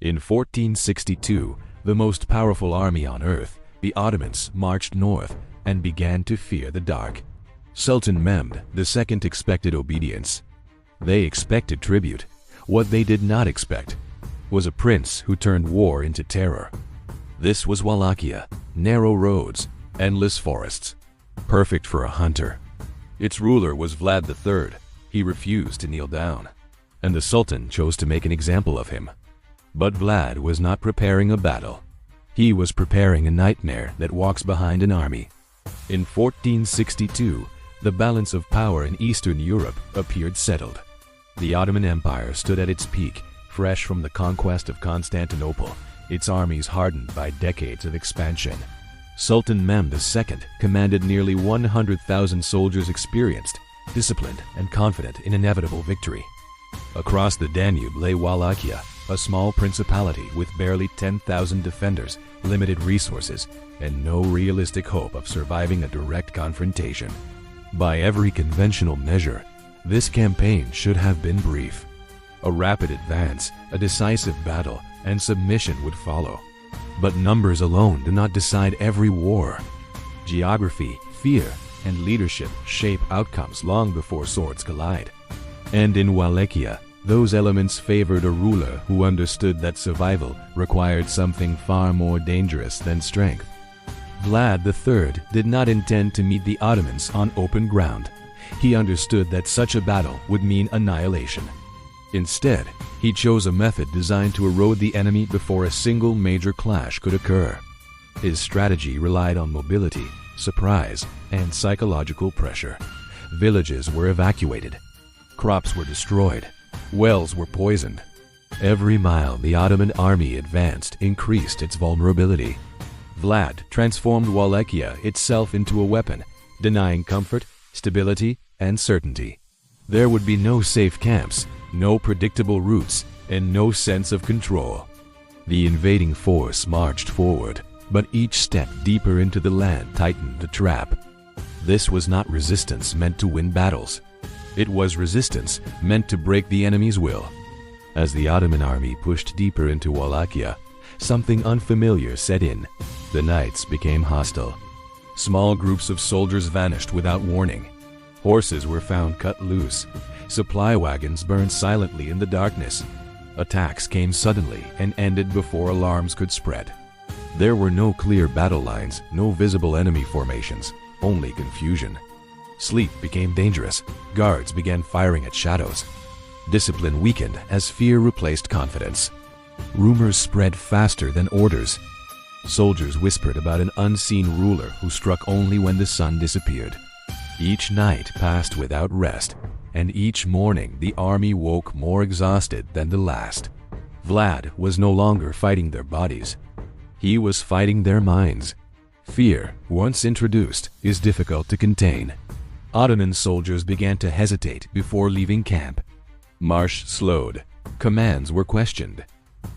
In 1462, the most powerful army on earth, the Ottomans marched north and began to fear the dark. Sultan Mehmed II expected obedience. They expected tribute. What they did not expect was a prince who turned war into terror. This was Wallachia, narrow roads, endless forests, perfect for a hunter. Its ruler was Vlad III. He refused to kneel down, and the Sultan chose to make an example of him. But Vlad was not preparing a battle. He was preparing a nightmare that walks behind an army. In 1462, the balance of power in Eastern Europe appeared settled. The Ottoman Empire stood at its peak, fresh from the conquest of Constantinople, its armies hardened by decades of expansion. Sultan Mehmed II commanded nearly 100,000 soldiers experienced, disciplined, and confident in inevitable victory. Across the Danube lay Wallachia, a small principality with barely 10,000 defenders, limited resources, and no realistic hope of surviving a direct confrontation. By every conventional measure, this campaign should have been brief. A rapid advance, a decisive battle, and submission would follow. But numbers alone do not decide every war. Geography, fear, and leadership shape outcomes long before swords collide. And in Wallachia, those elements favored a ruler who understood that survival required something far more dangerous than strength. Vlad III did not intend to meet the Ottomans on open ground. He understood that such a battle would mean annihilation. Instead, he chose a method designed to erode the enemy before a single major clash could occur. His strategy relied on mobility, surprise, and psychological pressure. Villages were evacuated. Crops were destroyed. Wells were poisoned. Every mile the Ottoman army advanced increased its vulnerability. Vlad transformed Wallachia itself into a weapon, denying comfort, stability, and certainty. There would be no safe camps, no predictable routes, and no sense of control. The invading force marched forward, but each step deeper into the land tightened the trap. This was not resistance meant to win battles. It was resistance meant to break the enemy's will. As the Ottoman army pushed deeper into Wallachia, something unfamiliar set in. The nights became hostile. Small groups of soldiers vanished without warning. Horses were found cut loose. Supply wagons burned silently in the darkness. Attacks came suddenly and ended before alarms could spread. There were no clear battle lines, no visible enemy formations, only confusion. Sleep became dangerous. Guards began firing at shadows. Discipline weakened as fear replaced confidence. Rumors spread faster than orders. Soldiers whispered about an unseen ruler who struck only when the sun disappeared. Each night passed without rest, and each morning the army woke more exhausted than the last. Vlad was no longer fighting their bodies. He was fighting their minds. Fear, once introduced, is difficult to contain. Ottoman soldiers began to hesitate before leaving camp. March slowed. Commands were questioned.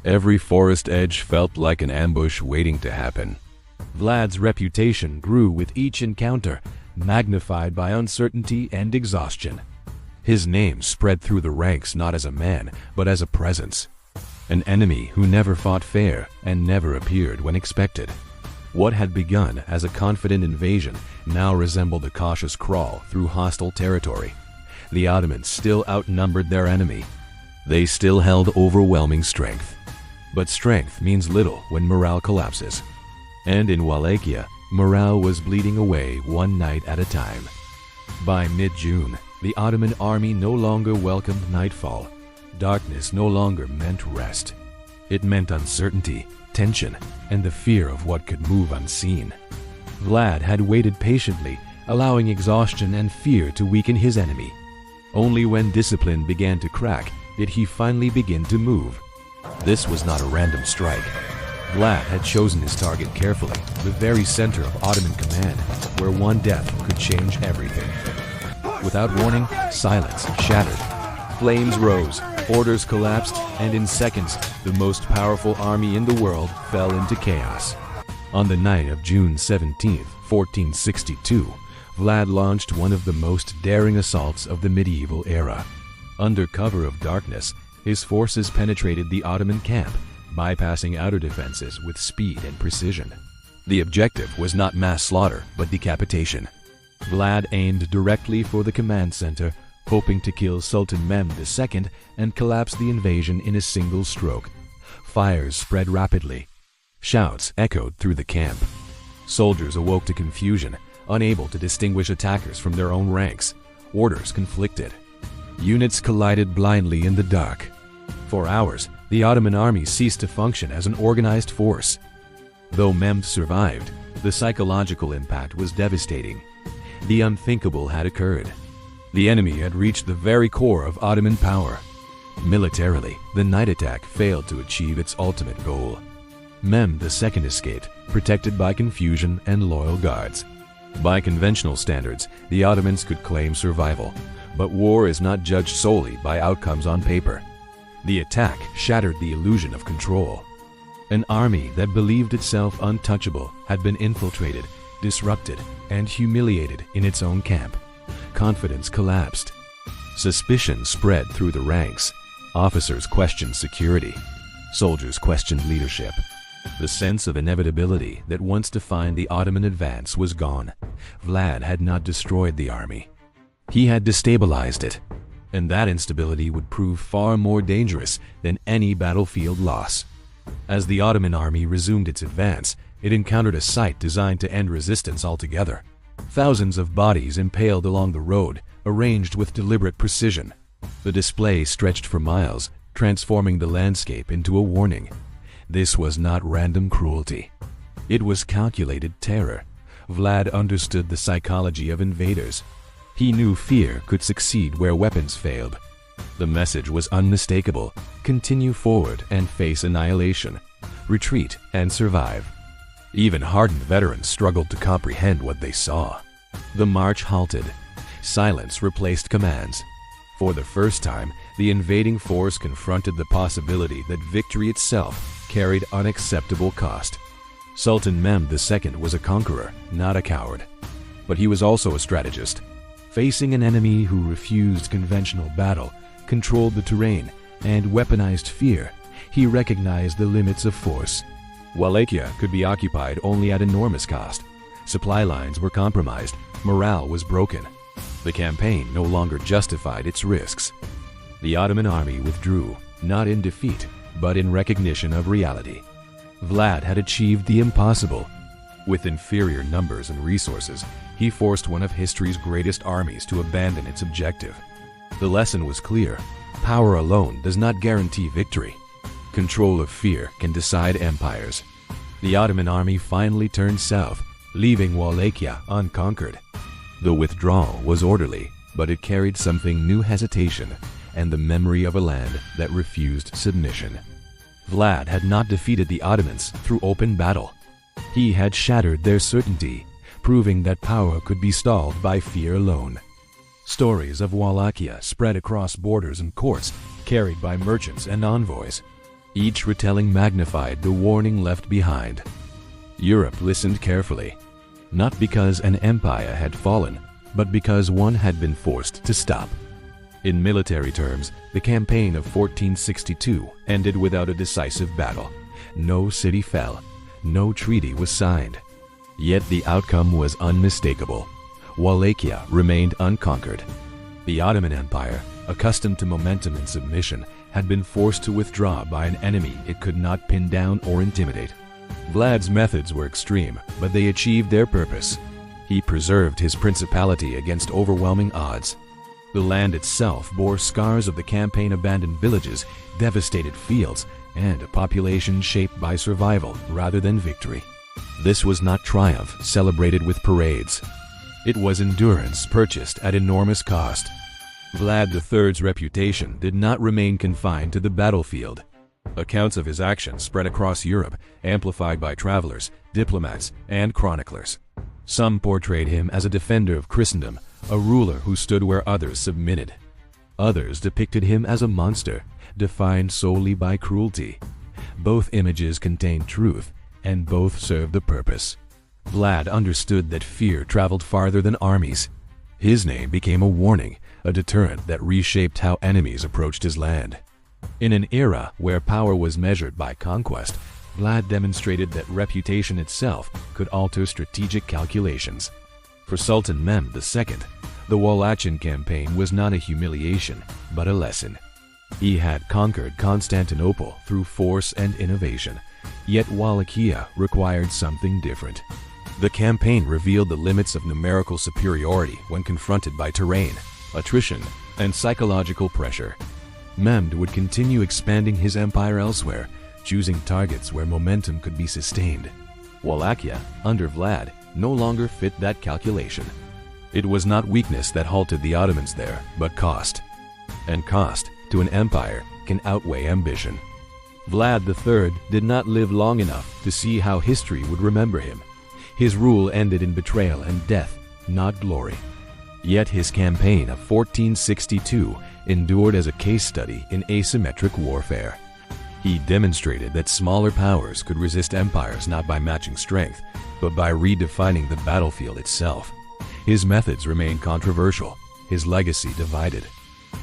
Every forest edge felt like an ambush waiting to happen. Vlad's reputation grew with each encounter, magnified by uncertainty and exhaustion. His name spread through the ranks not as a man, but as a presence. An enemy who never fought fair and never appeared when expected. What had begun as a confident invasion now resembled a cautious crawl through hostile territory. The Ottomans still outnumbered their enemy. They still held overwhelming strength. But strength means little when morale collapses. And in Wallachia, morale was bleeding away one night at a time. By mid-June, the Ottoman army no longer welcomed nightfall. Darkness no longer meant rest. It meant uncertainty, tension, and the fear of what could move unseen. Vlad had waited patiently, allowing exhaustion and fear to weaken his enemy. Only when discipline began to crack did he finally begin to move. This was not a random strike. Vlad had chosen his target carefully, the very center of Ottoman command, where one death could change everything. Without warning, silence shattered. Flames rose, orders collapsed, and in seconds, the most powerful army in the world fell into chaos. On the night of June 17, 1462, Vlad launched one of the most daring assaults of the medieval era. Under cover of darkness, his forces penetrated the Ottoman camp, bypassing outer defenses with speed and precision. The objective was not mass slaughter, but decapitation. Vlad aimed directly for the command center, hoping to kill Sultan Mehmed II and collapse the invasion in a single stroke. Fires spread rapidly. Shouts echoed through the camp. Soldiers awoke to confusion, unable to distinguish attackers from their own ranks. Orders conflicted. Units collided blindly in the dark. For hours, the Ottoman army ceased to function as an organized force. Though Mehmed survived, the psychological impact was devastating. The unthinkable had occurred. The enemy had reached the very core of Ottoman power. Militarily, the night attack failed to achieve its ultimate goal. Mehmed II escaped, protected by confusion and loyal guards. By conventional standards, the Ottomans could claim survival, but war is not judged solely by outcomes on paper. The attack shattered the illusion of control. An army that believed itself untouchable had been infiltrated, disrupted, and humiliated in its own camp. Confidence collapsed. Suspicion spread through the ranks. Officers questioned security. Soldiers questioned leadership. The sense of inevitability that once defined the Ottoman advance was gone. Vlad had not destroyed the army. He had destabilized it, and that instability would prove far more dangerous than any battlefield loss. As the Ottoman army resumed its advance, it encountered a sight designed to end resistance altogether. Thousands of bodies impaled along the road, arranged with deliberate precision. The display stretched for miles, transforming the landscape into a warning. This was not random cruelty. It was calculated terror. Vlad understood the psychology of invaders. He knew fear could succeed where weapons failed. The message was unmistakable: continue forward and face annihilation. Retreat and survive. Even hardened veterans struggled to comprehend what they saw. The march halted. Silence replaced commands. For the first time, the invading force confronted the possibility that victory itself carried unacceptable cost. Sultan Mehmed II was a conqueror, not a coward. But he was also a strategist. Facing an enemy who refused conventional battle, controlled the terrain, and weaponized fear, he recognized the limits of force. Wallachia could be occupied only at enormous cost. Supply lines were compromised, morale was broken. The campaign no longer justified its risks. The Ottoman army withdrew, not in defeat, but in recognition of reality. Vlad had achieved the impossible. With inferior numbers and resources, he forced one of history's greatest armies to abandon its objective. The lesson was clear: power alone does not guarantee victory. Control of fear can decide empires. The Ottoman army finally turned south, leaving Wallachia unconquered. The withdrawal was orderly, but it carried something: new hesitation and the memory of a land that refused submission. Vlad had not defeated the Ottomans through open battle. He had shattered their certainty, proving that power could be stalled by fear alone. Stories of Wallachia spread across borders and courts, carried by merchants and envoys. Each retelling magnified the warning left behind. Europe listened carefully, not because an empire had fallen, but because one had been forced to stop. In military terms, the campaign of 1462 ended without a decisive battle. No city fell. No treaty was signed. Yet the outcome was unmistakable. Wallachia remained unconquered. The Ottoman Empire, accustomed to momentum and submission, had been forced to withdraw by an enemy it could not pin down or intimidate. Vlad's methods were extreme, but they achieved their purpose. He preserved his principality against overwhelming odds. The land itself bore scars of the campaign-abandoned villages, devastated fields, and a population shaped by survival rather than victory. This was not triumph celebrated with parades. It was endurance purchased at enormous cost. Vlad III's reputation did not remain confined to the battlefield. Accounts of his actions spread across Europe, amplified by travelers, diplomats, and chroniclers. Some portrayed him as a defender of Christendom, a ruler who stood where others submitted. Others depicted him as a monster, defined solely by cruelty. Both images contained truth, and both served a purpose. Vlad understood that fear traveled farther than armies. His name became a warning, a deterrent that reshaped how enemies approached his land. In an era where power was measured by conquest, Vlad demonstrated that reputation itself could alter strategic calculations. For Sultan Mehmed II, the Wallachian campaign was not a humiliation, but a lesson. He had conquered Constantinople through force and innovation, yet Wallachia required something different. The campaign revealed the limits of numerical superiority when confronted by terrain, attrition, and psychological pressure. Mehmed would continue expanding his empire elsewhere, choosing targets where momentum could be sustained. Wallachia, under Vlad, no longer fit that calculation. It was not weakness that halted the Ottomans there, but cost. And cost, to an empire, can outweigh ambition. Vlad III did not live long enough to see how history would remember him. His rule ended in betrayal and death, not glory. Yet his campaign of 1462 endured as a case study in asymmetric warfare. He demonstrated that smaller powers could resist empires not by matching strength, but by redefining the battlefield itself. His methods remain controversial, his legacy divided.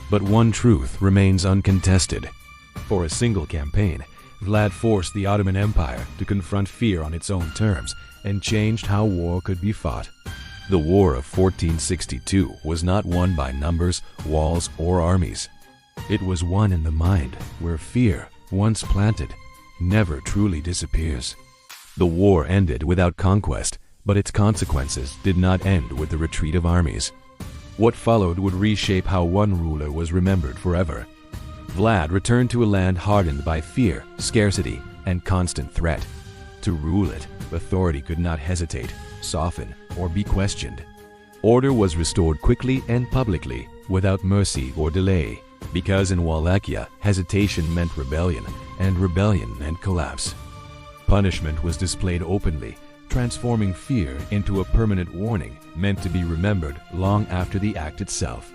But one truth remains uncontested. For a single campaign, Vlad forced the Ottoman Empire to confront fear on its own terms and changed how war could be fought. The War of 1462 was not won by numbers, walls, or armies. It was won in the mind, where fear, once planted, never truly disappears. The war ended without conquest, but its consequences did not end with the retreat of armies. What followed would reshape how one ruler was remembered forever. Vlad returned to a land hardened by fear, scarcity, and constant threat. To rule it, authority could not hesitate, soften, or be questioned. Order was restored quickly and publicly, without mercy or delay, because in Wallachia, hesitation meant rebellion, and rebellion meant collapse. Punishment was displayed openly, transforming fear into a permanent warning meant to be remembered long after the act itself.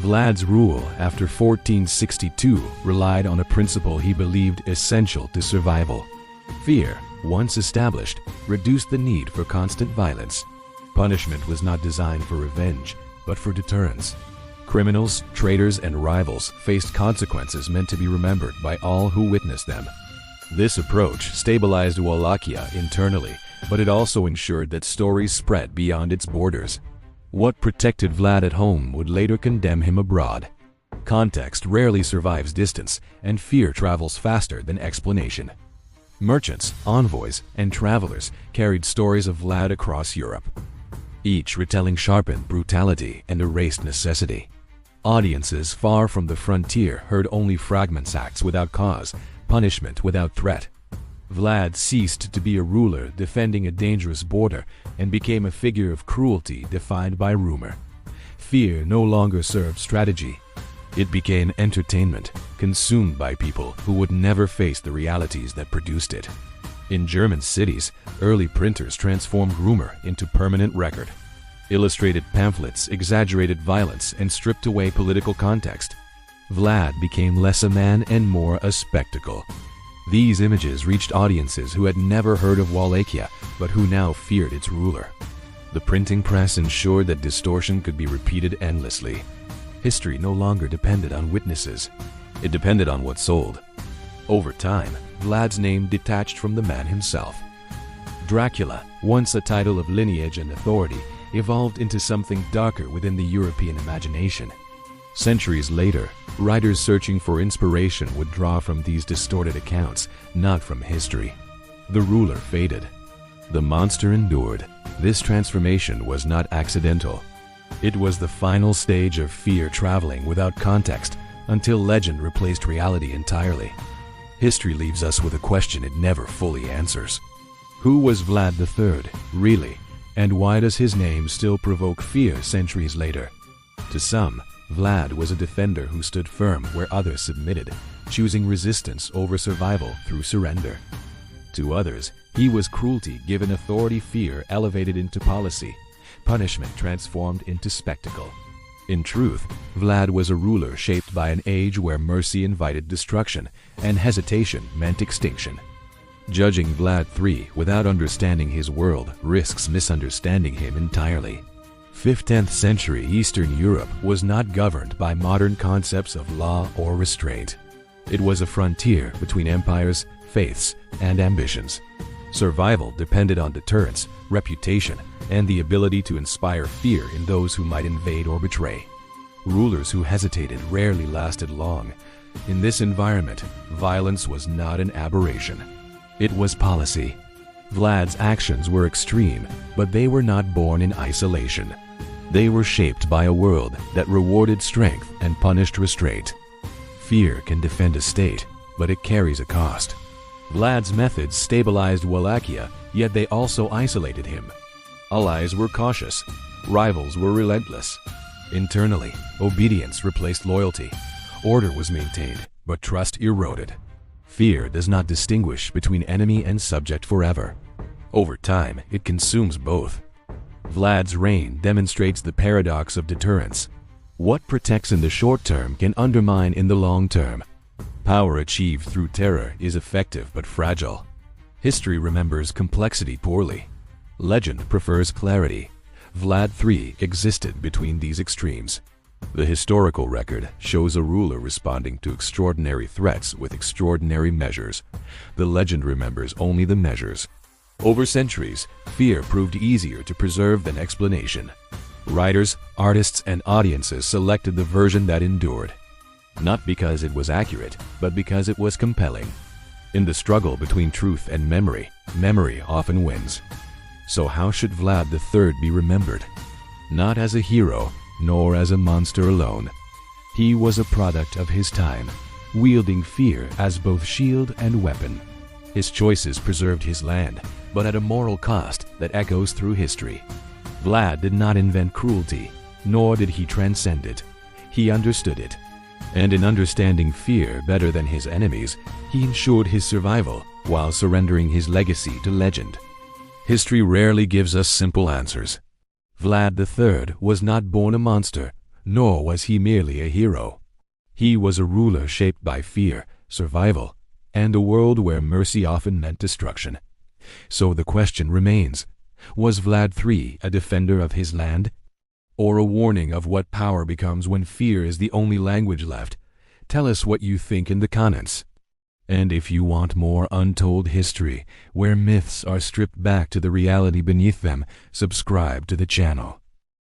Vlad's rule after 1462 relied on a principle he believed essential to survival. Fear, once established, reduced the need for constant violence. Punishment was not designed for revenge, but for deterrence. Criminals, traitors, and rivals faced consequences meant to be remembered by all who witnessed them. This approach stabilized Wallachia internally, but it also ensured that stories spread beyond its borders. What protected Vlad at home would later condemn him abroad. Context rarely survives distance, and fear travels faster than explanation. Merchants, envoys, and travelers carried stories of Vlad across Europe. Each retelling sharpened brutality and erased necessity. Audiences far from the frontier heard only fragments, acts without cause, punishment without threat. Vlad ceased to be a ruler defending a dangerous border and became a figure of cruelty defined by rumor. Fear no longer served strategy. It became entertainment, consumed by people who would never face the realities that produced it. In German cities, early printers transformed rumor into permanent record. Illustrated pamphlets exaggerated violence and stripped away political context. Vlad became less a man and more a spectacle. These images reached audiences who had never heard of Wallachia, but who now feared its ruler. The printing press ensured that distortion could be repeated endlessly. History no longer depended on witnesses. It depended on what sold. Over time, Vlad's name detached from the man himself. Dracula, once a title of lineage and authority, evolved into something darker within the European imagination. Centuries later, writers searching for inspiration would draw from these distorted accounts, not from history. The ruler faded. The monster endured. This transformation was not accidental. It was the final stage of fear traveling without context until legend replaced reality entirely. History leaves us with a question it never fully answers. Who was Vlad III, really? And why does his name still provoke fear centuries later? To some, Vlad was a defender who stood firm where others submitted, choosing resistance over survival through surrender. To others, he was cruelty given authority, fear elevated into policy, punishment transformed into spectacle. In truth, Vlad was a ruler shaped by an age where mercy invited destruction and hesitation meant extinction. Judging Vlad III without understanding his world risks misunderstanding him entirely. 15th century Eastern Europe was not governed by modern concepts of law or restraint. It was a frontier between empires, faiths, and ambitions. Survival depended on deterrence, reputation, and the ability to inspire fear in those who might invade or betray. Rulers who hesitated rarely lasted long. In this environment, violence was not an aberration. It was policy. Vlad's actions were extreme, but they were not born in isolation. They were shaped by a world that rewarded strength and punished restraint. Fear can defend a state, but it carries a cost. Vlad's methods stabilized Wallachia, yet they also isolated him. Allies were cautious. Rivals were relentless. Internally, obedience replaced loyalty. Order was maintained, but trust eroded. Fear does not distinguish between enemy and subject forever. Over time, it consumes both. Vlad's reign demonstrates the paradox of deterrence. What protects in the short term can undermine in the long term. Power achieved through terror is effective but fragile. History remembers complexity poorly. Legend prefers clarity. Vlad III existed between these extremes. The historical record shows a ruler responding to extraordinary threats with extraordinary measures. The legend remembers only the measures. Over centuries, fear proved easier to preserve than explanation. Writers, artists, and audiences selected the version that endured. Not because it was accurate, but because it was compelling. In the struggle between truth and memory, memory often wins. So how should Vlad III be remembered? Not as a hero, nor as a monster alone. He was a product of his time, wielding fear as both shield and weapon. His choices preserved his land, but at a moral cost that echoes through history. Vlad did not invent cruelty, nor did he transcend it. He understood it. And in understanding fear better than his enemies, he ensured his survival while surrendering his legacy to legend. History rarely gives us simple answers. Vlad III was not born a monster, nor was he merely a hero. He was a ruler shaped by fear, survival, and a world where mercy often meant destruction. So the question remains, was Vlad III a defender of his land? Or a warning of what power becomes when fear is the only language left? Tell us what you think in the comments. And if you want more untold history, where myths are stripped back to the reality beneath them, subscribe to the channel.